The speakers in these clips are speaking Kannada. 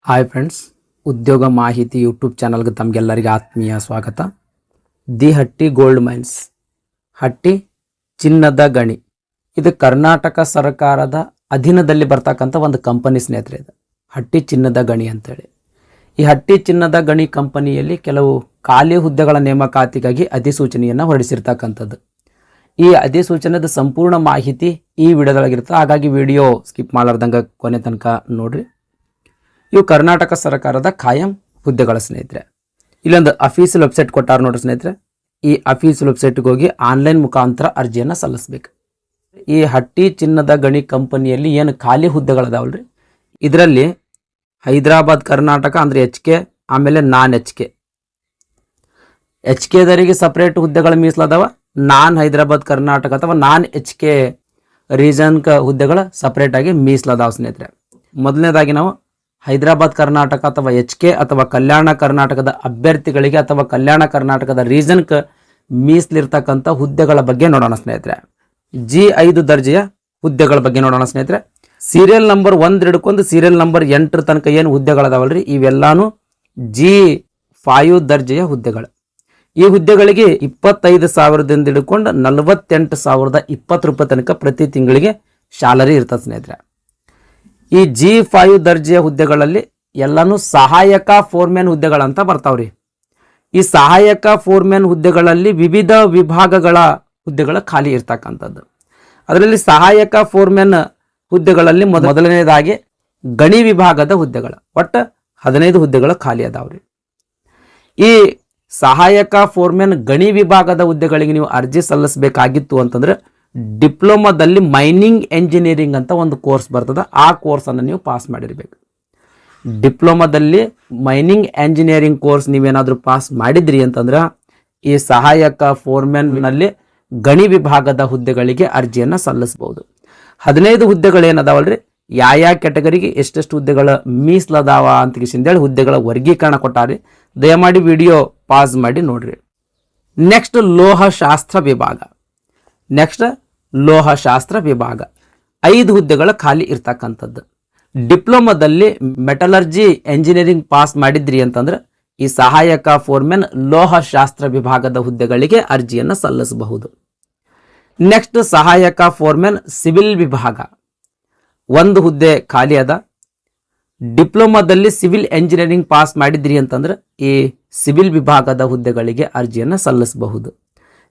ಹಾಯ್ ಫ್ರೆಂಡ್ಸ್, ಉದ್ಯೋಗ ಮಾಹಿತಿ ಯೂಟ್ಯೂಬ್ ಚಾನಲ್ಗೆ ತಮಗೆಲ್ಲರಿಗೆ ಆತ್ಮೀಯ ಸ್ವಾಗತ. ದಿ ಹಟ್ಟಿ ಗೋಲ್ಡ್ ಮೈನ್ಸ್, ಹಟ್ಟಿ ಚಿನ್ನದ ಗಣಿ, ಇದು ಕರ್ನಾಟಕ ಸರ್ಕಾರದ ಅಧೀನದಲ್ಲಿ ಬರ್ತಕ್ಕಂಥ ಒಂದು ಕಂಪನಿ ಸ್ನೇಹಿತರೆ. ಇದು ಹಟ್ಟಿ ಚಿನ್ನದ ಗಣಿ ಅಂತೇಳಿ. ಈ ಹಟ್ಟಿ ಚಿನ್ನದ ಗಣಿ ಕಂಪನಿಯಲ್ಲಿ ಕೆಲವು ಖಾಲಿ ಹುದ್ದೆಗಳ ನೇಮಕಾತಿಗಾಗಿ ಅಧಿಸೂಚನೆಯನ್ನು ಹೊರಡಿಸಿರ್ತಕ್ಕಂಥದ್ದು. ಈ ಅಧಿಸೂಚನೆದ ಸಂಪೂರ್ಣ ಮಾಹಿತಿ ಈ ವಿಡಿಯೋದೊಳಗಿರುತ್ತೆ, ಹಾಗಾಗಿ ವಿಡಿಯೋ ಸ್ಕಿಪ್ ಮಾಡಲಾರ್ದಂಗೆ ಕೊನೆ ತನಕ ನೋಡ್ರಿ. ಇವು ಕರ್ನಾಟಕ ಸರ್ಕಾರದ ಖಾಯಂ ಹುದ್ದೆಗಳ ಸ್ನೇಹಿತರೆ. ಇಲ್ಲೊಂದು ಅಫೀಸಿಯಲ್ ವೆಬ್ಸೈಟ್ ಕೊಟ್ಟಾರ ನೋಡ್ರಿ ಸ್ನೇಹಿತರೆ. ಈ ಅಫೀಸಿಯಲ್ ವೆಬ್ಸೈಟ್ಗೆ ಹೋಗಿ ಆನ್ಲೈನ್ ಮುಖಾಂತರ ಅರ್ಜಿಯನ್ನು ಸಲ್ಲಿಸಬೇಕು. ಈ ಹಟ್ಟಿ ಚಿನ್ನದ ಗಣಿ ಕಂಪನಿಯಲ್ಲಿ ಏನು ಖಾಲಿ ಹುದ್ದೆಗಳದಾವಲ್ರಿ, ಇದರಲ್ಲಿ ಹೈದರಾಬಾದ್ ಕರ್ನಾಟಕ ಅಂದರೆ HK, ಆಮೇಲೆ ನಾನ್ HK ದವರಿಗೆ ಸಪ್ರೇಟ್ ಹುದ್ದೆಗಳು ಮೀಸಲಾದವ. ನಾನ್ ಹೈದರಾಬಾದ್ ಕರ್ನಾಟಕ ಅಥವಾ ನಾನ್ HK ರೀಜನ್ ಹುದ್ದೆಗಳ ಸಪ್ರೇಟ್ ಆಗಿ ಮೀಸಲಾದವ ಸ್ನೇಹಿತರೆ. ಮೊದಲನೇದಾಗಿ ನಾವು ಹೈದರಾಬಾದ್ ಕರ್ನಾಟಕ ಅಥವಾ HK ಅಥವಾ ಕಲ್ಯಾಣ ಕರ್ನಾಟಕದ ಅಭ್ಯರ್ಥಿಗಳಿಗೆ ಅಥವಾ ಕಲ್ಯಾಣ ಕರ್ನಾಟಕದ ರೀಜನ್ಗೆ ಮೀಸಲಿರ್ತಕ್ಕಂಥ ಹುದ್ದೆಗಳ ಬಗ್ಗೆ ನೋಡೋಣ ಸ್ನೇಹಿತರೆ. G5 ದರ್ಜೆಯ ಹುದ್ದೆಗಳ ಬಗ್ಗೆ ನೋಡೋಣ ಸ್ನೇಹಿತರೆ. ಸೀರಿಯಲ್ ನಂಬರ್ 1 ಹಿಡ್ಕೊಂಡು ಸೀರಿಯಲ್ ನಂಬರ್ 8 ತನಕ ಏನು ಹುದ್ದೆಗಳದಾವಲ್ರಿ, ಇವೆಲ್ಲಾನು G5 ದರ್ಜೆಯ ಹುದ್ದೆಗಳು. ಈ ಹುದ್ದೆಗಳಿಗೆ 25,000ದಿಂದ ಹಿಡ್ಕೊಂಡು 48,020 ರೂಪಾಯಿ ತನಕ ಪ್ರತಿ ತಿಂಗಳಿಗೆ ಸ್ಯಾಲರಿ ಇರ್ತದೆ ಸ್ನೇಹಿತರೆ. ಈ G5 ದರ್ಜೆಯ ಹುದ್ದೆಗಳಲ್ಲಿ ಎಲ್ಲಾನು ಸಹಾಯಕ ಫೋರ್ಮ್ಯಾನ್ ಹುದ್ದೆಗಳಂತ ಬರ್ತಾವ್ರಿ. ಈ ಸಹಾಯಕ ಫೋರ್ಮ್ಯಾನ್ ಹುದ್ದೆಗಳಲ್ಲಿ ವಿವಿಧ ವಿಭಾಗಗಳ ಹುದ್ದೆಗಳ ಖಾಲಿ ಇರ್ತಕ್ಕಂಥದ್ದು. ಅದರಲ್ಲಿ ಸಹಾಯಕ ಫೋರ್ಮ್ಯಾನ್ ಹುದ್ದೆಗಳಲ್ಲಿ ಮೊದಲನೇದಾಗಿ ಗಣಿ ವಿಭಾಗದ ಹುದ್ದೆಗಳು, ಒಟ್ಟು 15 ಹುದ್ದೆಗಳು ಖಾಲಿ ಅದಾವ್ರಿ. ಈ ಸಹಾಯಕ ಫೋರ್ಮ್ಯಾನ್ ಗಣಿ ವಿಭಾಗದ ಹುದ್ದೆಗಳಿಗೆ ನೀವು ಅರ್ಜಿ ಸಲ್ಲಿಸಬೇಕಾಗಿತ್ತು ಅಂತಂದ್ರೆ ಡಿಪ್ಲೊಮಾದಲ್ಲಿ ಮೈನಿಂಗ್ ಎಂಜಿನಿಯರಿಂಗ್ ಅಂತ ಒಂದು ಕೋರ್ಸ್ ಬರ್ತದೆ. ಆ ಕೋರ್ಸನ್ನು ನೀವು ಪಾಸ್ ಮಾಡಿರಬೇಕು. ಡಿಪ್ಲೊಮಾದಲ್ಲಿ ಮೈನಿಂಗ್ ಎಂಜಿನಿಯರಿಂಗ್ ಕೋರ್ಸ್ ನೀವೇನಾದರೂ ಪಾಸ್ ಮಾಡಿದ್ರಿ ಅಂತಂದ್ರೆ ಈ ಸಹಾಯಕ ಫೋರ್ಮ್ಯಾನ್ನಲ್ಲಿ ಗಣಿ ವಿಭಾಗದ ಹುದ್ದೆಗಳಿಗೆ ಅರ್ಜಿಯನ್ನು ಸಲ್ಲಿಸಬಹುದು. 15 ಹುದ್ದೆಗಳು ಏನದಾವಲ್ರಿ, ಯಾವ ಕ್ಯಾಟಗರಿಗೆ ಎಷ್ಟೆಷ್ಟು ಹುದ್ದೆಗಳ ಮೀಸಲದಾವ ಅಂತ ಹೇಳಿ ಹುದ್ದೆಗಳ ವರ್ಗೀಕರಣ ಕೊಟ್ಟಾರಿ. ದಯಮಾಡಿ ವಿಡಿಯೋ ಪಾಸ್ ಮಾಡಿ ನೋಡ್ರಿ. ನೆಕ್ಸ್ಟ್ ಲೋಹಶಾಸ್ತ್ರ ವಿಭಾಗ. ಲೋಹಶಾಸ್ತ್ರ ವಿಭಾಗ 5 ಹುದ್ದೆಗಳ ಖಾಲಿ ಇರ್ತಕ್ಕಂಥದ್ದು. ಡಿಪ್ಲೊಮಾದಲ್ಲಿ ಮೆಟಲರ್ಜಿ ಎಂಜಿನಿಯರಿಂಗ್ ಪಾಸ್ ಮಾಡಿದ್ರಿ ಅಂತಂದ್ರೆ ಈ ಸಹಾಯಕ ಫೋರ್ಮ್ಯಾನ್ ಲೋಹಶಾಸ್ತ್ರ ವಿಭಾಗದ ಹುದ್ದೆಗಳಿಗೆ ಅರ್ಜಿಯನ್ನು ಸಲ್ಲಿಸಬಹುದು. ನೆಕ್ಸ್ಟ್ ಸಹಾಯಕ ಫೋರ್ಮ್ಯಾನ್ ಸಿವಿಲ್ ವಿಭಾಗ 1 ಹುದ್ದೆ ಖಾಲಿ ಅದ. ಡಿಪ್ಲೊಮಾದಲ್ಲಿ ಸಿವಿಲ್ ಎಂಜಿನಿಯರಿಂಗ್ ಪಾಸ್ ಮಾಡಿದ್ರಿ ಅಂತಂದ್ರೆ ಈ ಸಿವಿಲ್ ವಿಭಾಗದ ಹುದ್ದೆಗಳಿಗೆ ಅರ್ಜಿಯನ್ನು ಸಲ್ಲಿಸಬಹುದು.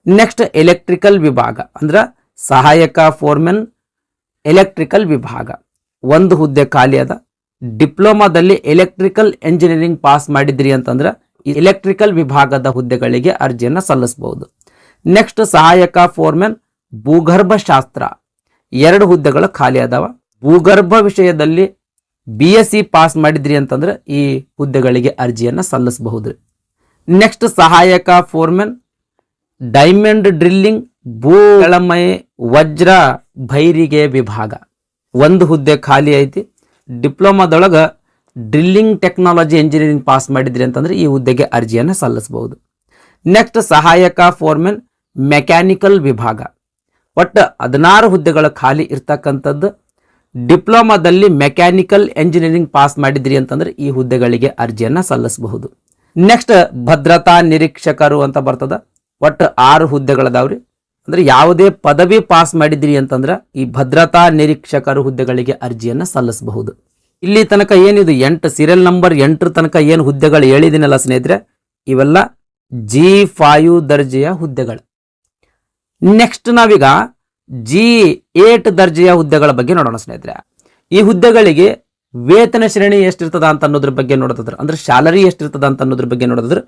ನೆಕ್ಸ್ಟ್ ಎಲೆಕ್ಟ್ರಿಕಲ್ ವಿಭಾಗ ಅಂದ್ರೆ ಸಹಾಯಕ ಫೋರ್ಮ್ಯಾನ್ ಎಲೆಕ್ಟ್ರಿಕಲ್ ವಿಭಾಗ 1 ಹುದ್ದೆ ಖಾಲಿ ಅದ. ಡಿಪ್ಲೊಮಾದಲ್ಲಿ ಎಲೆಕ್ಟ್ರಿಕಲ್ ಎಂಜಿನಿಯರಿಂಗ್ ಪಾಸ್ ಮಾಡಿದ್ರಿ ಅಂತಂದ್ರೆ ಈ ಎಲೆಕ್ಟ್ರಿಕಲ್ ವಿಭಾಗದ ಹುದ್ದೆಗಳಿಗೆ ಅರ್ಜಿಯನ್ನು ಸಲ್ಲಿಸಬಹುದು. ನೆಕ್ಸ್ಟ್ ಸಹಾಯಕ ಫೋರ್ಮ್ಯಾನ್ ಭೂಗರ್ಭಶಾಸ್ತ್ರ 2 ಹುದ್ದೆಗಳು ಖಾಲಿ ಅದಾವ. ಭೂಗರ್ಭ ವಿಷಯದಲ್ಲಿ BSc ಪಾಸ್ ಮಾಡಿದ್ರಿ ಅಂತಂದ್ರೆ ಈ ಹುದ್ದೆಗಳಿಗೆ ಅರ್ಜಿಯನ್ನು ಸಲ್ಲಿಸಬಹುದು. ನೆಕ್ಸ್ಟ್ ಸಹಾಯಕ ಫೋರ್ಮ್ಯಾನ್ ಡೈಮಂಡ್ ಡ್ರಿಲ್ಲಿಂಗ್ ಭೂಗಳಮಯ ವಜ್ರ ಭೈರಿಗೆ ವಿಭಾಗ 1 ಹುದ್ದೆ ಖಾಲಿ ಐತಿ. ಡಿಪ್ಲೊಮಾದೊಳಗೆ ಡ್ರಿಲ್ಲಿಂಗ್ ಟೆಕ್ನಾಲಜಿ ಎಂಜಿನಿಯರಿಂಗ್ ಪಾಸ್ ಮಾಡಿದ್ರಿ ಅಂತಂದ್ರೆ ಈ ಹುದ್ದೆಗೆ ಅರ್ಜಿಯನ್ನು ಸಲ್ಲಿಸಬಹುದು. ನೆಕ್ಸ್ಟ್ ಸಹಾಯಕ ಫೋರ್ಮ್ಯಾನ್ ಮೆಕ್ಯಾನಿಕಲ್ ವಿಭಾಗ ಒಟ್ಟು 16 ಹುದ್ದೆಗಳು ಖಾಲಿ ಇರ್ತಕ್ಕಂಥದ್ದು. ಡಿಪ್ಲೊಮಾದಲ್ಲಿ ಮೆಕ್ಯಾನಿಕಲ್ ಎಂಜಿನಿಯರಿಂಗ್ ಪಾಸ್ ಮಾಡಿದ್ರಿ ಅಂತಂದ್ರೆ ಈ ಹುದ್ದೆಗಳಿಗೆ ಅರ್ಜಿಯನ್ನು ಸಲ್ಲಿಸಬಹುದು. ನೆಕ್ಸ್ಟ್ ಭದ್ರತಾ ನಿರೀಕ್ಷಕರು ಅಂತ ಬರ್ತದ. ಒಟ್ಟು 6 ಹುದ್ದೆಗಳದಾವ್ರಿ. ಅಂದ್ರೆ ಯಾವುದೇ ಪದವಿ ಪಾಸ್ ಮಾಡಿದ್ರಿ ಅಂತಂದ್ರೆ ಈ ಭದ್ರತಾ ನಿರೀಕ್ಷಕರು ಹುದ್ದೆಗಳಿಗೆ ಅರ್ಜಿಯನ್ನು ಸಲ್ಲಿಸಬಹುದು. ಇಲ್ಲಿ ತನಕ ಏನಿದು 8 ಸೀರಿಯಲ್ ನಂಬರ್ 8 ತನಕ ಏನು ಹುದ್ದೆಗಳು ಹೇಳಿದಿನಲ್ಲ ಸ್ನೇಹಿತರೆ, ಇವೆಲ್ಲ G5 ದರ್ಜೆಯ ಹುದ್ದೆಗಳು. ನೆಕ್ಸ್ಟ್ ನಾವೀಗ G8 ದರ್ಜೆಯ ಹುದ್ದೆಗಳ ಬಗ್ಗೆ ನೋಡೋಣ ಸ್ನೇಹಿತರೆ. ಈ ಹುದ್ದೆಗಳಿಗೆ ವೇತನ ಶ್ರೇಣಿ ಎಷ್ಟಿರ್ತದ ಅಂತ ಅನ್ನೋದ್ರ ಬಗ್ಗೆ ನೋಡೋದ್ರ, ಅಂದ್ರೆ ಸ್ಯಾಲರಿ ಎಷ್ಟಿರ್ತದ ಅಂತ ಅನ್ನೋದ್ರ ಬಗ್ಗೆ ನೋಡೋದ್ರ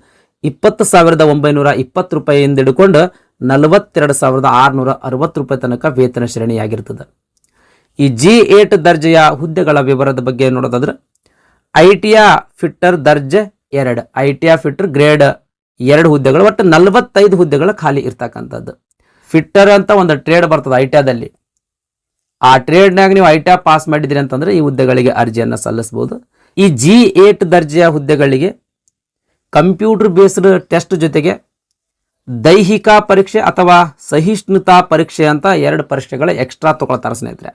20,920 ರೂಪಾಯಿಯಿಂದ ಹಿಡ್ಕೊಂಡು 42,660 ರೂಪಾಯಿ ತನಕ ವೇತನ ಶ್ರೇಣಿಯಾಗಿರ್ತದೆ. ಈ G8 ದರ್ಜೆಯ ಹುದ್ದೆಗಳ ವಿವರದ ಬಗ್ಗೆ ನೋಡೋದಾದ್ರೆ ITI ಫಿಟ್ಟರ್ ದರ್ಜೆ 2, ITI ಫಿಟ್ಟರ್ ಗ್ರೇಡ್ 2 ಹುದ್ದೆಗಳು, ಒಟ್ಟು 45 ಹುದ್ದೆಗಳು ಖಾಲಿ ಇರ್ತಕ್ಕಂಥದ್ದು. ಫಿಟ್ಟರ್ ಅಂತ ಒಂದು ಟ್ರೇಡ್ ಬರ್ತದೆ ITIದಲ್ಲಿ. ಆ ಟ್ರೇಡ್ನಾಗ ನೀವು ITI ಪಾಸ್ ಮಾಡಿದ್ರಿ ಅಂತಂದ್ರೆ ಈ ಹುದ್ದೆಗಳಿಗೆ ಅರ್ಜಿಯನ್ನು ಸಲ್ಲಿಸಬಹುದು. ಈ G8 ದರ್ಜೆಯ ಹುದ್ದೆಗಳಿಗೆ ಕಂಪ್ಯೂಟರ್ ಬೇಸ್ಡ್ ಟೆಸ್ಟ್ ಜೊತೆಗೆ ದೈಹಿಕ ಪರೀಕ್ಷೆ ಅಥವಾ ಸಹಿಷ್ಣುತಾ ಪರೀಕ್ಷೆ ಅಂತ 2 ಪರೀಕ್ಷೆಗಳ ಎಕ್ಸ್ಟ್ರಾ ತಗೊಳ್ತಾರೆ ಸ್ನೇಹಿತರೆ.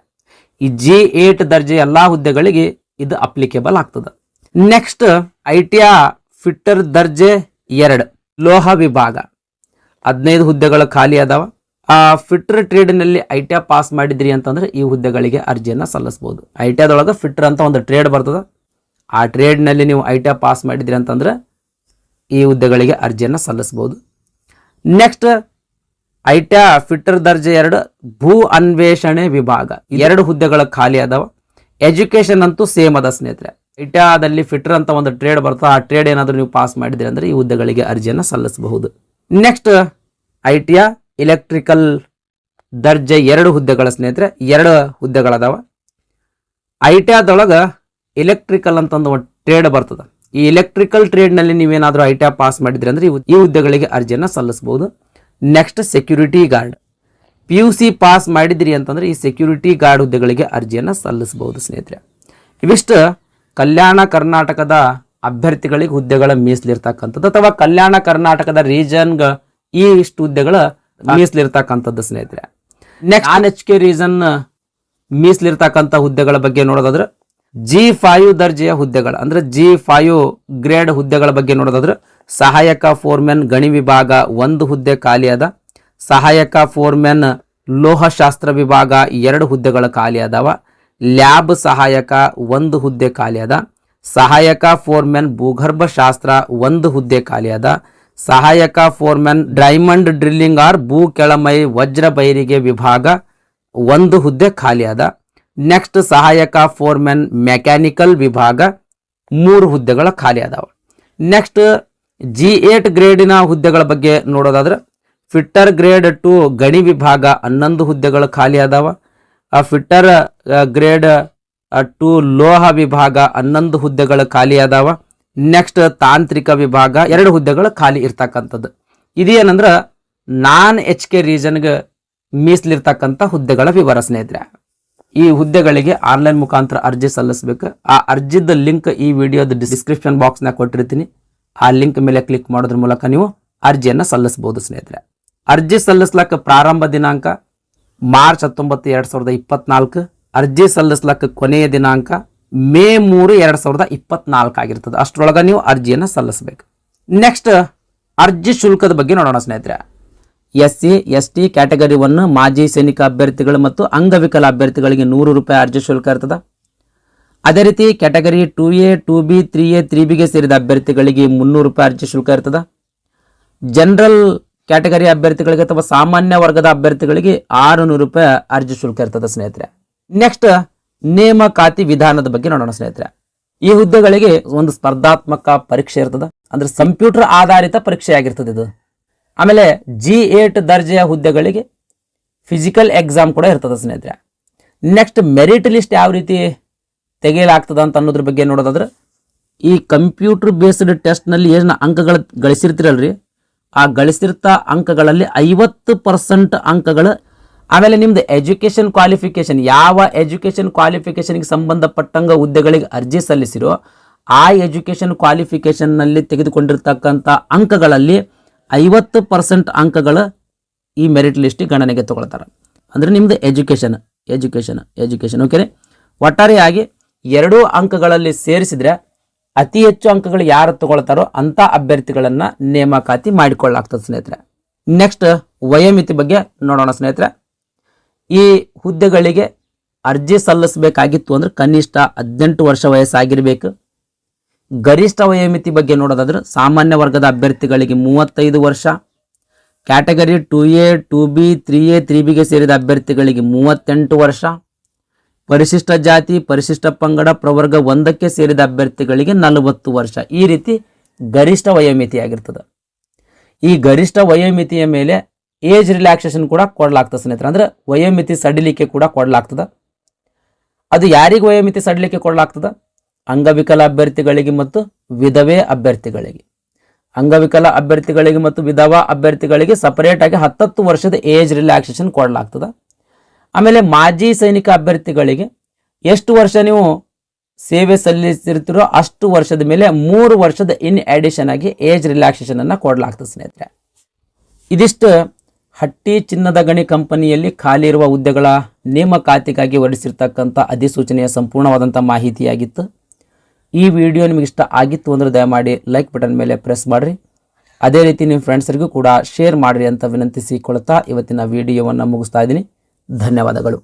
ಈ G8 ದರ್ಜೆ ಎಲ್ಲ ಹುದ್ದೆಗಳಿಗೆ ಇದು ಅಪ್ಲಿಕೇಬಲ್ ಆಗ್ತದೆ. ನೆಕ್ಸ್ಟ್ ಐಟಿಯ ಫಿಟ್ಟರ್ ದರ್ಜೆ 2 ಲೋಹ ವಿಭಾಗ 15 ಹುದ್ದೆಗಳು ಖಾಲಿ ಅದಾವ. ಆ ಫಿಟ್ಟರ್ ಟ್ರೇಡ್ನಲ್ಲಿ ಐಟಿಐ ಪಾಸ್ ಮಾಡಿದ್ರಿ ಅಂತಂದ್ರೆ ಈ ಹುದ್ದೆಗಳಿಗೆ ಅರ್ಜಿಯನ್ನು ಸಲ್ಲಿಸಬಹುದು. ಐಟಿಐದೊಳಗೆ ಫಿಟ್ಟರ್ ಅಂತ ಒಂದು ಟ್ರೇಡ್ ಬರ್ತದೆ. ಆ ಟ್ರೇಡ್ನಲ್ಲಿ ನೀವು ಐಟಿಐ ಪಾಸ್ ಮಾಡಿದ್ರಿ ಅಂತಂದ್ರೆ ಈ ಹುದ್ದೆಗಳಿಗೆ ಅರ್ಜಿಯನ್ನು ಸಲ್ಲಿಸಬಹುದು. ನೆಕ್ಸ್ಟ್ ಐಟಿಐ ಫಿಟ್ಟರ್ ದರ್ಜೆ 2 ಭೂ ಅನ್ವೇಷಣೆ ವಿಭಾಗ 2 ಹುದ್ದೆಗಳ ಖಾಲಿ ಅದಾವ. ಎಜುಕೇಶನ್ ಅಂತೂ ಸೇಮ್ ಅದ ಸ್ನೇಹಿತರೆ. ಐಟಿಐದಲ್ಲಿ ಫಿಟ್ಟರ್ ಅಂತ ಒಂದು ಟ್ರೇಡ್ ಬರ್ತದೆ. ಆ ಟ್ರೇಡ್ ಏನಾದರೂ ನೀವು ಪಾಸ್ ಮಾಡಿದ್ರಿ ಅಂದ್ರೆ ಈ ಹುದ್ದೆಗಳಿಗೆ ಅರ್ಜಿಯನ್ನು ಸಲ್ಲಿಸಬಹುದು. ನೆಕ್ಸ್ಟ್ ಐಟಿಐ ಇಲೆಕ್ಟ್ರಿಕಲ್ ದರ್ಜೆ 2 ಹುದ್ದೆಗಳ ಸ್ನೇಹಿತರೆ 2 ಹುದ್ದೆಗಳದಾವ. ಐಟಿಐದೊಳಗೆ ಎಲೆಕ್ಟ್ರಿಕಲ್ ಅಂತ ಒಂದು ಟ್ರೇಡ್ ಬರ್ತದೆ. ಈ ಎಲೆಕ್ಟ್ರಿಕಲ್ ಟ್ರೇಡ್ನಲ್ಲಿ ನೀವೇನಾದರೂ ಐಟಿಐ ಪಾಸ್ ಮಾಡಿದ್ರಿ ಅಂದ್ರೆ ಈ ಹುದ್ದೆಗಳಿಗೆ ಅರ್ಜಿಯನ್ನು ಸಲ್ಲಿಸಬಹುದು. Next security guard PUC pass ಮಾಡಿದ್ರಿ ಅಂತಂದ್ರೆ ಈ ಸೆಕ್ಯೂರಿಟಿ ಗಾರ್ಡ್ ಹುದ್ದೆಗಳಿಗೆ ಅರ್ಜಿಯನ್ನು ಸಲ್ಲಿಸಬಹುದು ಸ್ನೇಹಿತರೆ. ಇವಿಷ್ಟು ಕಲ್ಯಾಣ ಕರ್ನಾಟಕದ ಅಭ್ಯರ್ಥಿಗಳಿಗೆ ಹುದ್ದೆಗಳ ಮೀಸಲಿರ್ತಕ್ಕಂಥದ್ದು ಅಥವಾ ಕಲ್ಯಾಣ ಕರ್ನಾಟಕದ ರೀಜನ್ಗೆ ಈ ಇಷ್ಟು ಹುದ್ದೆಗಳ ಮೀಸಲಿರ್ತಕ್ಕಂಥದ್ದು ಸ್ನೇಹಿತರೆ. ನೆಕ್ಸ್ಟ್ NHK ರೀಜನ್ ಮೀಸಲಿರ್ತಕ್ಕಂಥ ಹುದ್ದೆಗಳ ಬಗ್ಗೆ ನೋಡೋದಾದ್ರೆ G5 ದರ್ಜೆಯ ಹುದ್ದೆಗಳ ಅಂದ್ರೆ G5 ಗ್ರೇಡ್ ಹುದ್ದೆಗಳ ಬಗ್ಗೆ ನೋಡೋದಾದ್ರೆ ಸಹಾಯಕ ಫೋರ್ಮೆನ್ ಗಣಿ ವಿಭಾಗ 1 ಹುದ್ದೆ ಖಾಲಿ ಅದ. ಸಹಾಯಕ ಫೋರ್ಮೆನ್ ಲೋಹಶಾಸ್ತ್ರ ವಿಭಾಗ 2 ಹುದ್ದೆಗಳ ಖಾಲಿ ಅದಾವ. ಲ್ಯಾಬ್ ಸಹಾಯಕ 1 ಹುದ್ದೆ ಖಾಲಿ ಅದ. ಸಹಾಯಕ ಫೋರ್ಮೆನ್ ಭೂಗರ್ಭ ಶಾಸ್ತ್ರ 1 ಹುದ್ದೆ ಖಾಲಿ ಅದ. ಸಹಾಯಕ ಫೋರ್ಮೆನ್ ಡೈಮಂಡ್ ಡ್ರಿಲ್ಲಿಂಗ್ ಆರ್ ಭೂ ಕೆಳಮೈ ವಜ್ರ ಬೈರಿಗೆ ವಿಭಾಗ 1 ಹುದ್ದೆ ಖಾಲಿ ಅದ. ನೆಕ್ಸ್ಟ್ ಸಹಾಯಕ ಫೋರ್ಮೆನ್ ಮೆಕ್ಯಾನಿಕಲ್ ವಿಭಾಗ 3 ಹುದ್ದೆಗಳ ಖಾಲಿ ಅದಾವ. ನೆಕ್ಸ್ಟ್ G8 ಗ್ರೇಡಿನ ಹುದ್ದೆಗಳ ಬಗ್ಗೆ ನೋಡೋದಾದ್ರೆ ಫಿಟ್ಟರ್ ಗ್ರೇಡ್ 2 ಗಣಿ ವಿಭಾಗ 11 ಹುದ್ದೆಗಳು ಖಾಲಿ ಅದಾವ. ಫಿಟ್ಟರ್ ಗ್ರೇಡ್ 2 ಲೋಹ ವಿಭಾಗ 11 ಹುದ್ದೆಗಳು ಖಾಲಿ ಅದಾವ. ನೆಕ್ಸ್ಟ್ ತಾಂತ್ರಿಕ ವಿಭಾಗ 2 ಹುದ್ದೆಗಳು ಖಾಲಿ ಇರ್ತಕ್ಕಂಥದ್ದು. ಇದೇನಂದ್ರೆ NHK ರೀಜನ್ಗೆ ಮೀಸಲಿರ್ತಕ್ಕಂಥ ಹುದ್ದೆಗಳ ವಿವರ ಸ್ನೇಹಿತರೆ. ಈ ಹುದ್ದೆಗಳಿಗೆ ಆನ್ಲೈನ್ ಮುಖಾಂತರ ಅರ್ಜಿ ಸಲ್ಲಿಸಬೇಕು. ಆ ಅರ್ಜಿದ ಲಿಂಕ್ ಈ ವಿಡಿಯೋದ ಡಿಸ್ಕ್ರಿಪ್ಷನ್ ಬಾಕ್ಸ್ನಾಗ ಕೊಟ್ಟಿರ್ತೀನಿ. ಆ ಲಿಂಕ್ ಮೇಲೆ ಕ್ಲಿಕ್ ಮಾಡೋದ್ರ ಮೂಲಕ ನೀವು ಅರ್ಜಿಯನ್ನು ಸಲ್ಲಿಸಬಹುದು ಸ್ನೇಹಿತರೆ. ಅರ್ಜಿ ಸಲ್ಲಿಸ್ಲಕ್ಕ ಪ್ರಾರಂಭ ದಿನಾಂಕ ಮಾರ್ಚ್ 19, 2024. ಅರ್ಜಿ ಸಲ್ಲಿಸ್ಲಕ್ಕ ಕೊನೆಯ ದಿನಾಂಕ ಮೇ 3, 2024 ಆಗಿರ್ತದೆ. ಅಷ್ಟರೊಳಗೆ ನೀವು ಅರ್ಜಿಯನ್ನು ಸಲ್ಲಿಸಬೇಕು. ನೆಕ್ಸ್ಟ್ ಅರ್ಜಿ ಶುಲ್ಕದ ಬಗ್ಗೆ ನೋಡೋಣ ಸ್ನೇಹಿತರೆ. SC ST ಕ್ಯಾಟಗರಿ 1 ಮಾಜಿ ಸೈನಿಕ ಅಭ್ಯರ್ಥಿಗಳು ಮತ್ತು ಅಂಗವಿಕಲ ಅಭ್ಯರ್ಥಿಗಳಿಗೆ 100 ರೂಪಾಯಿ ಅರ್ಜಿ ಶುಲ್ಕ ಇರ್ತದೆ. ಅದೇ ರೀತಿ ಕ್ಯಾಟಗರಿ 2A 2B 3A 3Bಗೆ ಸೇರಿದ ಅಭ್ಯರ್ಥಿಗಳಿಗೆ 300 ರೂಪಾಯಿ ಅರ್ಜಿ ಶುಲ್ಕ ಇರ್ತದೆ. ಜನರಲ್ ಕ್ಯಾಟಗರಿ ಅಭ್ಯರ್ಥಿಗಳಿಗೆ ಅಥವಾ ಸಾಮಾನ್ಯ ವರ್ಗದ ಅಭ್ಯರ್ಥಿಗಳಿಗೆ 600 ರೂಪಾಯಿ ಅರ್ಜಿ ಶುಲ್ಕ ಇರ್ತದೆ ಸ್ನೇಹಿತರೆ. ನೆಕ್ಸ್ಟ್ ನೇಮಕಾತಿ ವಿಧಾನದ ಬಗ್ಗೆ ನೋಡೋಣ ಸ್ನೇಹಿತರೆ. ಈ ಹುದ್ದೆಗಳಿಗೆ ಒಂದು ಸ್ಪರ್ಧಾತ್ಮಕ ಪರೀಕ್ಷೆ ಇರ್ತದೆ. ಅಂದ್ರೆ ಕಂಪ್ಯೂಟರ್ ಆಧಾರಿತ ಪರೀಕ್ಷೆ ಆಗಿರ್ತದೆ ಇದು. ಆಮೇಲೆ G8 ದರ್ಜೆಯ ಹುದ್ದೆಗಳಿಗೆ ಫಿಸಿಕಲ್ ಎಕ್ಸಾಮ್ ಕೂಡ ಇರ್ತದೆ ಸ್ನೇಹಿತರೆ. ನೆಕ್ಸ್ಟ್ ಮೆರಿಟ್ ಲಿಸ್ಟ್ ಯಾವ ರೀತಿ ತೆಗೆಯಲಾಗ್ತದೆ ಅಂತ ಅನ್ನೋದ್ರ ಬಗ್ಗೆ ನೋಡೋದಾದ್ರೆ ಈ ಕಂಪ್ಯೂಟರ್ ಬೇಸ್ಡ್ ಟೆಸ್ಟ್ನಲ್ಲಿ ಏನು ಅಂಕಗಳು ಗಳಿಸಿರ್ತೀರಲ್ರಿ, ಆ ಗಳಿಸಿರ್ತ ಅಂಕಗಳಲ್ಲಿ 50% ಅಂಕಗಳು. ಆಮೇಲೆ ನಿಮ್ದು ಎಜುಕೇಷನ್ ಕ್ವಾಲಿಫಿಕೇಶನ್, ಯಾವ ಎಜುಕೇಷನ್ ಕ್ವಾಲಿಫಿಕೇಶನ್ಗೆ ಸಂಬಂಧಪಟ್ಟಂಗ ಹುದ್ದೆಗಳಿಗೆ ಅರ್ಜಿ ಸಲ್ಲಿಸಿರೋ ಆ ಎಜುಕೇಷನ್ ಕ್ವಾಲಿಫಿಕೇಶನ್ನಲ್ಲಿ ತೆಗೆದುಕೊಂಡಿರ್ತಕ್ಕಂಥ ಅಂಕಗಳಲ್ಲಿ 50% ಅಂಕಗಳು ಈ ಮೆರಿಟ್ ಲಿಸ್ಟಿಗೆ ಗಣನೆಗೆ ತಗೊಳ್ತಾರೆ. ಅಂದರೆ ನಿಮ್ಮದು ಎಜುಕೇಷನ್ ಓಕೆ. ಒಟ್ಟಾರೆಯಾಗಿ 2 ಅಂಕಗಳಲ್ಲಿ ಸೇರಿಸಿದ್ರೆ ಅತಿ ಹೆಚ್ಚು ಅಂಕಗಳು ಯಾರು ತಗೊಳ್ತಾರೋ ಅಂಥ ಅಭ್ಯರ್ಥಿಗಳನ್ನು ನೇಮಕಾತಿ ಮಾಡಿಕೊಳ್ಳಲಾಗ್ತದೆ ಸ್ನೇಹಿತರೆ. ನೆಕ್ಸ್ಟ್ ವಯೋಮಿತಿ ಬಗ್ಗೆ ನೋಡೋಣ ಸ್ನೇಹಿತರೆ. ಈ ಹುದ್ದೆಗಳಿಗೆ ಅರ್ಜಿ ಸಲ್ಲಿಸಬೇಕಾಗಿತ್ತು ಅಂದರೆ ಕನಿಷ್ಠ 18 ವರ್ಷ ವಯಸ್ಸಾಗಿರಬೇಕು. ಗರಿಷ್ಠ ವಯೋಮಿತಿ ಬಗ್ಗೆ ನೋಡೋದಾದ್ರೆ ಸಾಮಾನ್ಯ ವರ್ಗದ ಅಭ್ಯರ್ಥಿಗಳಿಗೆ 35 ವರ್ಷ, ಕ್ಯಾಟಗರಿ 2A 2B 3A 3Bಗೆ ಸೇರಿದ ಅಭ್ಯರ್ಥಿಗಳಿಗೆ 38 ವರ್ಷ, ಪರಿಶಿಷ್ಟ ಜಾತಿ ಪರಿಶಿಷ್ಟ ಪಂಗಡ ಪ್ರವರ್ಗ 1ಕ್ಕೆ ಸೇರಿದ ಅಭ್ಯರ್ಥಿಗಳಿಗೆ 40 ವರ್ಷ. ಈ ರೀತಿ ಗರಿಷ್ಠ ವಯೋಮಿತಿ ಆಗಿರ್ತದೆ. ಈ ಗರಿಷ್ಠ ವಯೋಮಿತಿಯ ಮೇಲೆ ಏಜ್ ರಿಲ್ಯಾಕ್ಸೇಷನ್ ಕೂಡ ಕೊಡಲಾಗ್ತದೆ ಸ್ನೇಹಿತರೆ. ಅಂದ್ರೆ ವಯೋಮಿತಿ ಸಡಿಲಿಕೆ ಕೂಡ ಕೊಡಲಾಗ್ತದೆ. ಅದು ಯಾರಿಗೆ ವಯೋಮಿತಿ ಸಡಿಲಿಕೆ ಕೊಡಲಾಗ್ತದೆ? ಅಂಗವಿಕಲ ಅಭ್ಯರ್ಥಿಗಳಿಗೆ ಮತ್ತು ವಿಧವೆ ಅಭ್ಯರ್ಥಿಗಳಿಗೆ. ಅಂಗವಿಕಲ ಅಭ್ಯರ್ಥಿಗಳಿಗೆ ಮತ್ತು ವಿಧವಾ ಅಭ್ಯರ್ಥಿಗಳಿಗೆ ಸಪರೇಟ್ ಆಗಿ 10 ವರ್ಷದ ಏಜ್ ರಿಲ್ಯಾಕ್ಸೇಷನ್ ಕೊಡಲಾಗ್ತದೆ. ಆಮೇಲೆ ಮಾಜಿ ಸೈನಿಕ ಅಭ್ಯರ್ಥಿಗಳಿಗೆ ಎಷ್ಟು ವರ್ಷ ನೀವು ಸೇವೆ ಸಲ್ಲಿಸಿರ್ತೀರೋ ಅಷ್ಟು ವರ್ಷದ ಮೇಲೆ 3 ವರ್ಷದ ಇನ್ ಅಡಿಷನ್ ಆಗಿ ಏಜ್ ರಿಲ್ಯಾಕ್ಸೇಷನ್ ಅನ್ನು ಕೊಡಲಾಗ್ತದೆ ಸ್ನೇಹಿತರೆ. ಇದಿಷ್ಟು ಹಟ್ಟಿ ಚಿನ್ನದ ಗಣಿ ಕಂಪನಿಯಲ್ಲಿ ಖಾಲಿ ಇರುವ ಹುದ್ದೆಗಳ ನೇಮಕಾತಿಗಾಗಿ ಹೊರಡಿಸಿರ್ತಕ್ಕಂಥ ಅಧಿಸೂಚನೆಯ ಸಂಪೂರ್ಣವಾದಂಥ ಮಾಹಿತಿಯಾಗಿತ್ತು. ಈ ವಿಡಿಯೋ ನಿಮಗೆ ಇಷ್ಟ ಆಗಿತ್ತು ಅಂದರೆ ದಯಮಾಡಿ ಲೈಕ್ ಬಟನ್ ಮೇಲೆ ಪ್ರೆಸ್ ಮಾಡಿರಿ. ಅದೇ ರೀತಿ ನಿಮ್ಮ ಫ್ರೆಂಡ್ಸರಿಗೂ ಕೂಡ ಶೇರ್ ಮಾಡಿರಿ ಅಂತ ವಿನಂತಿಸಿಕೊಳ್ತಾ ಇವತ್ತಿನ ವಿಡಿಯೋವನ್ನು ಮುಗಿಸ್ತಾ ಇದ್ದೀನಿ. ಧನ್ಯವಾದಗಳು.